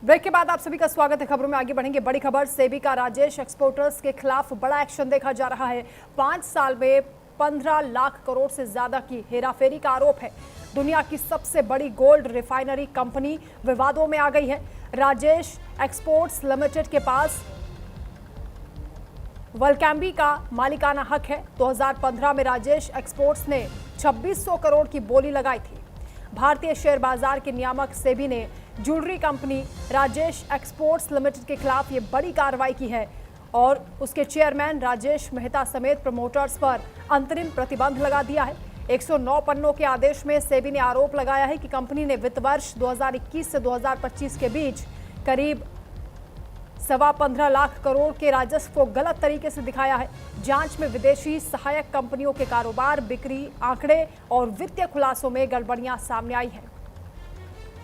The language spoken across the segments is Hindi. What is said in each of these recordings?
ब्रेक के बाद आप सभी का स्वागत है। खबरों में आगे बढ़ेंगे। बड़ी खबर, सेबी का राजेश एक्सपोर्टर्स के खिलाफ बड़ा एक्शन देखा जा रहा है। 5 साल में 15 लाख करोड़ से ज्यादा की हेराफेरी का आरोप है। दुनिया की सबसे बड़ी गोल्ड रिफाइनरी कंपनी विवादों में आ गई है। राजेश एक्सपोर्ट्स लिमिटेड के पास वलकैम्बी का मालिकाना हक है। 2015 में राजेश एक्सपोर्ट्स ने 2600 करोड़ की बोली लगाई थी। भारतीय शेयर बाजार के नियामक सेबी ने jewellery company Rajesh exports limited के खिलाफ ये बड़ी कार्रवाई की है और उसके चेयरमैन राजेश मेहता समेत प्रमोटर्स पर अंतरिम प्रतिबंध लगा दिया है। 109 पन्नों के आदेश में सेबी ने आरोप लगाया है कि कंपनी ने वित्त वर्ष 2021 से 2025 के बीच करीब 15.25 लाख करोड़ के राजस्व को गलत तरीके से दिखाया है। जांच में विदेशी सहायक कंपनियों के कारोबार, बिक्री आंकड़े और वित्तीय खुलासों में गड़बड़ियां सामने आई हैं।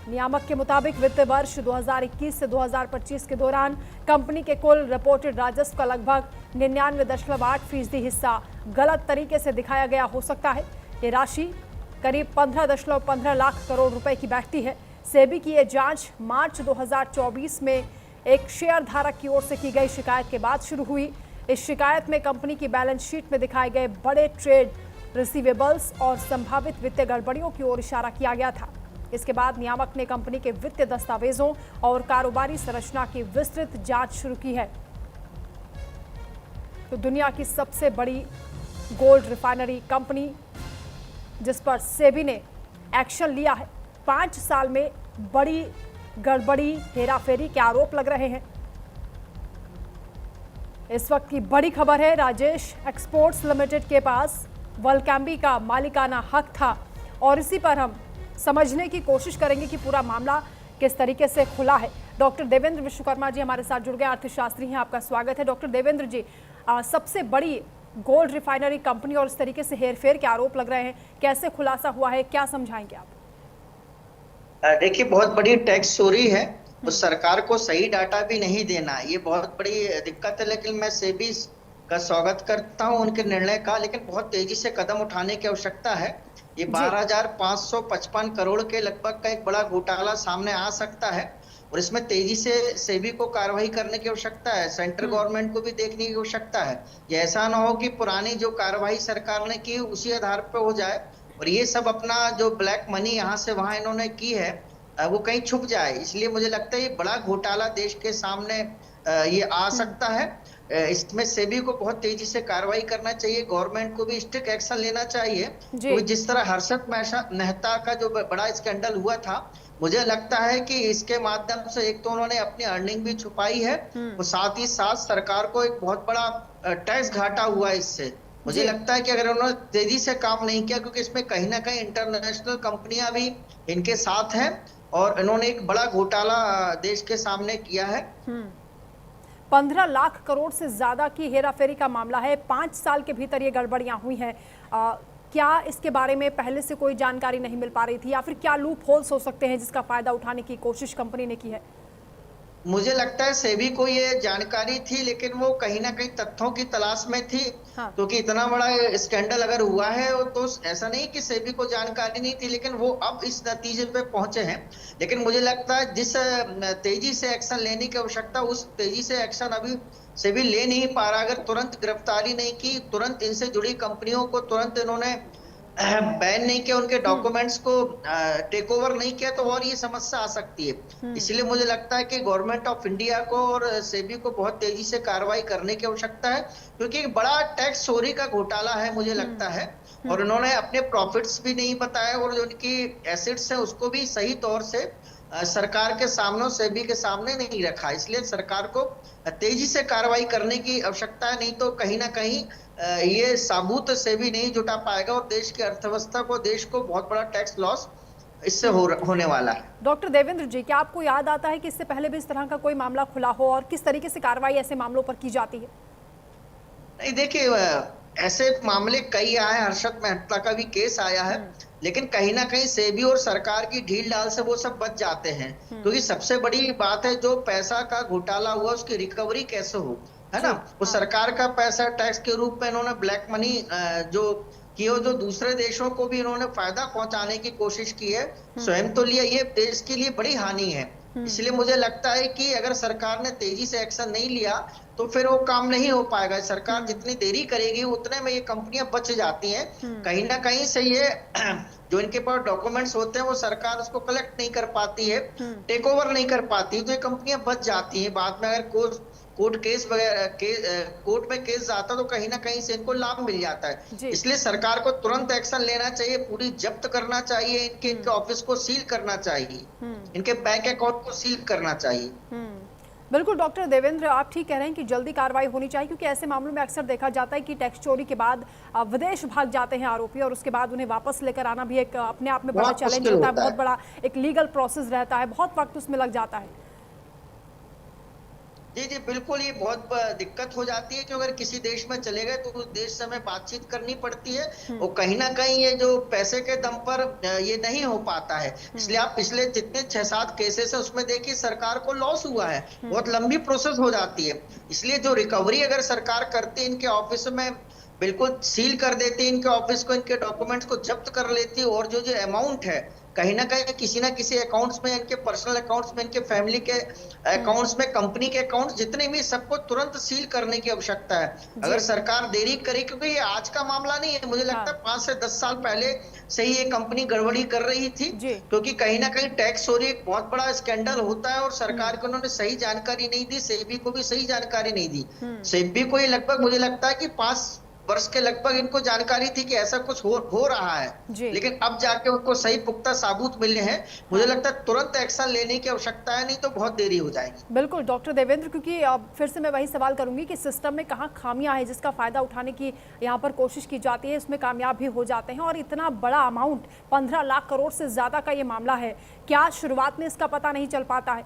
नियामक के मुताबिक वित्त वर्ष 2021 से 2025 के दौरान कंपनी के कुल रिपोर्टेड राजस्व का लगभग 99.8% हिस्सा गलत तरीके से दिखाया गया हो सकता है। ये राशि करीब 15.15 लाख करोड़ रुपए की बैठती है। सेबी की यह जांच मार्च 2024 में एक शेयर धारक की ओर से की गई शिकायत के बाद शुरू हुई। इस शिकायत में कंपनी की बैलेंस शीट में दिखाए गए बड़े ट्रेड रिसीवेबल्स और संभावित वित्तीय गड़बड़ियों की ओर इशारा किया गया था। इसके बाद नियामक ने कंपनी के वित्तीय दस्तावेजों और कारोबारी संरचना की विस्तृत जांच शुरू की है। तो दुनिया की सबसे बड़ी गोल्ड रिफाइनरी कंपनी जिस पर सेबी ने एक्शन लिया है, 5 साल में बड़ी गड़बड़ी, हेराफेरी के आरोप लग रहे हैं। इस वक्त की बड़ी खबर है, राजेश एक्सपोर्ट्स लिमिटेड के पास वलकैम्बी का मालिकाना हक था और इसी पर हम समझने की कोशिश करेंगे कि पूरा मामला किस तरीके से खुला है। डॉक्टर देवेंद्र विश्वकर्मा जी हमारे साथ जुड़ गए, अर्थशास्त्री हैं, आपका स्वागत है। डॉक्टर देवेंद्र जी, सबसे बड़ी गोल्ड रिफाइनरी कंपनी और इस तरीके से हेरफेर के आरोप लग रहे हैं, कैसे खुलासा हुआ है, क्या समझाएंगे आप? देखिए, बहुत बड़ी टैक्स चोरी है। तो सरकार को सही डाटा भी नहीं देना, ये बहुत बड़ी दिक्कत है। लेकिन मैं सेबी का स्वागत करता हूं उनके निर्णय का, लेकिन बहुत तेजी से कदम उठाने की आवश्यकता है। ये 12,555 करोड़ के लगभग का एक बड़ा घोटाला सामने आ सकता है और इसमें तेजी से सेबी को कार्रवाई करने की आवश्यकता है। सेंट्रल गवर्नमेंट को भी देखने की आवश्यकता है। ये ऐसा ना हो कि पुरानी जो कार्रवाई सरकार ने की उसी आधार पर हो जाए और ये सब अपना जो ब्लैक मनी यहाँ से वहां इन्होंने की है वो कहीं छुप जाए। इसलिए मुझे लगता है ये बड़ा घोटाला देश के सामने ये आ सकता है। इसमें सेबी को बहुत तेजी से कार्रवाई करना चाहिए, गवर्नमेंट को भी स्ट्रिक्ट एक्शन लेना चाहिए। तो जिस तरह हर्षद मेहता का जो बड़ा स्कैंडल हुआ था, मुझे लगता है कि इसके माध्यम से एक तो उन्होंने अपनी अर्निंग भी छुपाई है और साथ ही साथ सरकार को एक बहुत बड़ा टैक्स घाटा हुआ इससे। मुझे लगता है कि अगर उन्होंने तेजी से काम नहीं किया, क्योंकि इसमें कहीं ना कहीं इंटरनेशनल कंपनियां भी इनके साथ हैं और इन्होंने एक बड़ा घोटाला देश के सामने किया है। 15 लाख करोड़ से ज्यादा की हेराफेरी का मामला है। 5 साल के भीतर ये गड़बड़ियां हुई हैं। क्या इसके बारे में पहले से कोई जानकारी नहीं मिल पा रही थी या फिर क्या लूप होल्स हो सकते हैं जिसका फायदा उठाने की कोशिश कंपनी ने की है? मुझे लगता है सेबी को ये जानकारी थी, लेकिन वो कहीं ना कहीं तथ्यों की तलाश में थी। हाँ। क्योंकि इतना बड़ा स्कैंडल अगर हुआ है तो ऐसा नहीं कि सेबी को जानकारी नहीं थी, लेकिन वो अब इस नतीजे पे पहुंचे हैं। लेकिन मुझे लगता है जिस तेजी से एक्शन लेने की आवश्यकता, उस तेजी से एक्शन अभी सेबी ले नहीं पा रहा। अगर तुरंत गिरफ्तारी नहीं की, तुरंत इनसे जुड़ी कंपनियों को तुरंत इन्होंने बैन नहीं किया, उनके डॉक्यूमेंट्स को टेक ओवर नहीं किया, तो और ये समस्या आ सकती है। इसलिए मुझे लगता है कि गवर्नमेंट ऑफ इंडिया को और सेबी को बहुत तेजी से कार्रवाई करने की आवश्यकता है, क्योंकि एक बड़ा टैक्स चोरी का घोटाला है मुझे लगता है। और उन्होंने अपने प्रॉफिट्स भी नहीं बताए और जो उनकी एसेट्स है उसको भी सही तौर से सरकार के सामने, सेबी के सामने नहीं रखा। इसलिए सरकार को तेजी से कार्रवाई करने की आवश्यकता है, नहीं तो कहीं ना कहीं ये साबूत सेबी नहीं जुटा पाएगा और देश की अर्थव्यवस्था को, देश को बहुत बड़ा टैक्स लॉस इससे होने वाला है। डॉक्टर देवेंद्र जी, क्या आपको याद आता है कि इससे पहले भी इस तरह का कोई मामला खुला हो और किस तरीके से कार्रवाई ऐसे मामलों पर की जाती है? नहीं, देखिए, ऐसे मामले कई आए, हर्षद मेहता का भी केस आया है, लेकिन कहीं ना कहीं सेबी और सरकार की ढील डाल से वो सब बच जाते हैं। क्योंकि सबसे बड़ी बात है, जो पैसा का घोटाला हुआ उसकी रिकवरी कैसे हो, है ना। वो सरकार का पैसा टैक्स के रूप में इन्होंने ब्लैक मनी जो किए, जो दूसरे देशों को भी इन्होंने फायदा पहुंचाने की कोशिश की है, स्वयं तो लिया, ये देश के लिए बड़ी हानि है। इसलिए मुझे लगता है कि अगर सरकार ने तेजी से एक्शन नहीं लिया तो फिर वो काम नहीं हो पाएगा। सरकार जितनी देरी करेगी उतने में ये कंपनियां बच जाती हैं। कहीं ना कहीं से ये जो इनके पास डॉक्यूमेंट्स होते हैं वो सरकार उसको कलेक्ट नहीं कर पाती है, टेक ओवर नहीं कर पाती, तो ये कंपनियां बच जाती हैं। बाद में अगर कोर्ट केस वगैरह कोर्ट में केस जाता तो कहीं ना कहीं से इनको लाभ मिल जाता है। इसलिए सरकार को तुरंत एक्शन लेना चाहिए, पूरी जब्त करना चाहिए, इनके ऑफिस को सील करना चाहिए, इनके बैंक अकाउंट को सील करना चाहिए। बिल्कुल डॉक्टर देवेंद्र, आप ठीक कह रहे हैं कि जल्दी कार्रवाई होनी चाहिए, क्योंकि ऐसे मामलों में अक्सर देखा जाता है कि टैक्स चोरी के बाद विदेश भाग जाते हैं आरोपी और उसके बाद उन्हें वापस लेकर आना भी एक अपने आप में बड़ा चैलेंज होता है, बहुत बड़ा एक लीगल प्रोसेस रहता है, बहुत वक्त उसमें लग जाता है। जी जी बिल्कुल, ये बहुत दिक्कत हो जाती है कि अगर किसी देश में चले गए तो उस देश से हमें बातचीत करनी पड़ती है और कहीं ना कहीं ये जो पैसे के दम पर ये नहीं हो पाता है। इसलिए आप पिछले जितने 6-7 केसेस है उसमें देखिए सरकार को लॉस हुआ है, बहुत लंबी प्रोसेस हो जाती है। इसलिए जो रिकवरी अगर सरकार करती है, इनके ऑफिस में बिल्कुल सील कर देती है इनके ऑफिस को, इनके डॉक्यूमेंट्स को जब्त कर लेती है और जो जो अमाउंट है कहीं ना किसी अकाउंट्स में, इनके पर्सनल अकाउंट्स में, इनके फैमिली के अकाउंट्स में, कंपनी के अकाउंट्स जितने भी, सबको तुरंत सील करने की आवश्यकता है। अगर सरकार देरी करे, क्योंकि ये आज का मामला नहीं है, मुझे लगता है 5 से 10 साल पहले से ही ये कंपनी गड़बड़ी कर रही थी, क्योंकि कहीं ना कहीं टैक्स चोरी एक बहुत बड़ा स्कैंडल होता है और सरकार को उन्होंने सही जानकारी नहीं दी, सेबी को भी सही जानकारी नहीं दी। सेबी को ये लगभग मुझे लगता है कि 5 वर्ष के लगभग इनको जानकारी थी कि ऐसा कुछ हो रहा है, लेकिन अब जाके उनको सही पुख्ता सबूत मिले हैं। मुझे लगता है तुरंत एक्शन लेने की आवश्यकता है, नहीं तो बहुत देरी हो जाएगी। बिल्कुल डॉक्टर देवेंद्र, क्योंकि अब फिर से मैं वही सवाल करूंगी कि सिस्टम में कहाँ खामियां हैं जिसका फायदा उठाने की यहाँ पर कोशिश की जाती है, इसमें कामयाब भी हो जाते हैं, और इतना बड़ा अमाउंट 15 लाख करोड़ से ज्यादा का ये मामला है, क्या शुरुआत में इसका पता नहीं चल पाता है?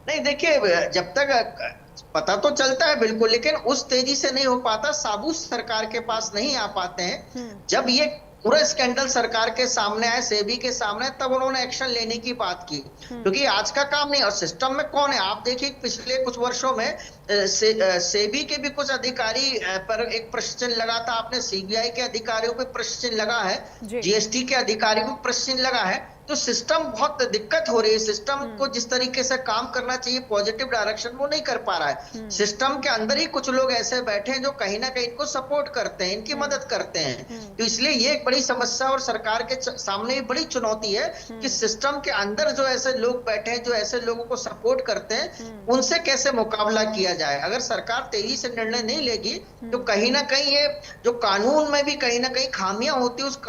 नहीं देखिए, जब तक पता तो चलता है बिल्कुल, लेकिन उस तेजी से नहीं हो पाता, सबूत सरकार के पास नहीं आ पाते हैं। जब ये पूरा स्कैंडल सरकार के सामने आए, सेबी के सामने, तब उन्होंने एक्शन लेने की बात की, क्योंकि आज का काम नहीं। और सिस्टम में कौन है, आप देखिए पिछले कुछ वर्षों में सेबी के भी कुछ अधिकारी पर एक प्रश्न चिन्ह लगा था, आपने सीबीआई के अधिकारियों पे प्रश्न चिन्ह लगा है, जीएसटी के अधिकारियों को प्रश्न चिन्ह लगा है। तो सिस्टम बहुत दिक्कत हो रही है, सिस्टम को जिस तरीके से काम करना चाहिए पॉजिटिव डायरेक्शन वो नहीं कर पा रहा है। सिस्टम के अंदर ही कुछ लोग ऐसे बैठे हैं जो कहीं ना कहीं इनको सपोर्ट करते हैं, इनकी मदद करते हैं। तो इसलिए ये एक बड़ी समस्या और सरकार के सामने भी बड़ी चुनौती है कि सिस्टम के अंदर जो ऐसे लोग बैठे हैं, जो ऐसे लोगों को सपोर्ट करते हैं, उनसे कैसे मुकाबला किया जाए। अगर सरकार तेजी से निर्णय नहीं लेगी तो कहीं ना कहीं ये जो कानून में भी कहीं ना कहीं खामियां होती है, उस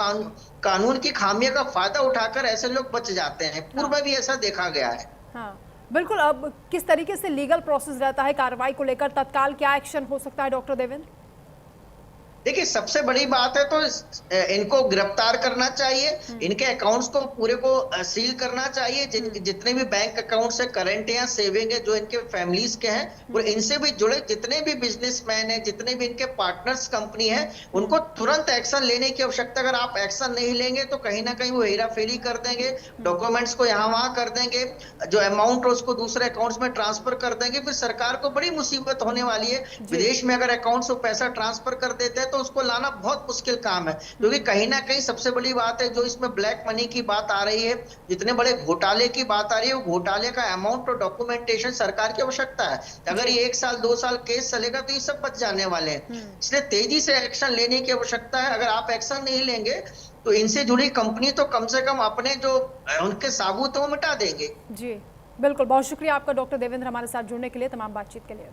कानून की खामियों का फायदा उठाकर ऐसे लोग बच जाते हैं। पूर्व में भी ऐसा देखा गया है। हाँ बिल्कुल। अब किस तरीके से लीगल प्रोसेस रहता है कार्रवाई को लेकर, तत्काल क्या एक्शन हो सकता है डॉक्टर देवेंद्र? देखिए, सबसे बड़ी बात है तो इनको गिरफ्तार करना चाहिए, इनके अकाउंट्स को पूरे को सील करना चाहिए, जितने भी बैंक अकाउंट्स है, करंट या सेविंग है, जो इनके फैमिलीज के हैं, और इनसे भी जुड़े जितने भी बिजनेसमैन हैं, जितने भी इनके पार्टनर्स कंपनी है, उनको तुरंत एक्शन लेने की आवश्यकता। अगर आप एक्शन नहीं लेंगे तो कहीं ना कहीं वो हेराफेरी कर देंगे, डॉक्यूमेंट्स को यहाँ वहां कर देंगे, जो अमाउंट है उसको दूसरे अकाउंट्स में ट्रांसफर कर देंगे, फिर सरकार को बड़ी मुसीबत होने वाली है। विदेश में अगर अकाउंट से पैसा ट्रांसफर कर देते हैं तो उसको लाना बहुत मुश्किल काम है, क्योंकि कहीं ना कहीं सबसे बड़ी बात है जो इसमें ब्लैक मनी की बात आ रही है, जितने बड़े घोटाले की बात आ रही है, वो घोटाले का अमाउंट और डॉक्यूमेंटेशन सरकार की आवश्यकता है। अगर ये 1 साल 2 साल केस चलेगा तो ये सब बच जाने वाले हैं। इसलिए तेजी से एक्शन लेने की आवश्यकता है। अगर आप एक्शन नहीं लेंगे तो इनसे जुड़ी कंपनी तो कम से कम अपने जो उनके सबूत है वो मिटा देंगे। जी बिल्कुल, बहुत शुक्रिया आपका डॉक्टर देवेंद्र हमारे साथ जुड़ने के लिए, तमाम बातचीत के लिए।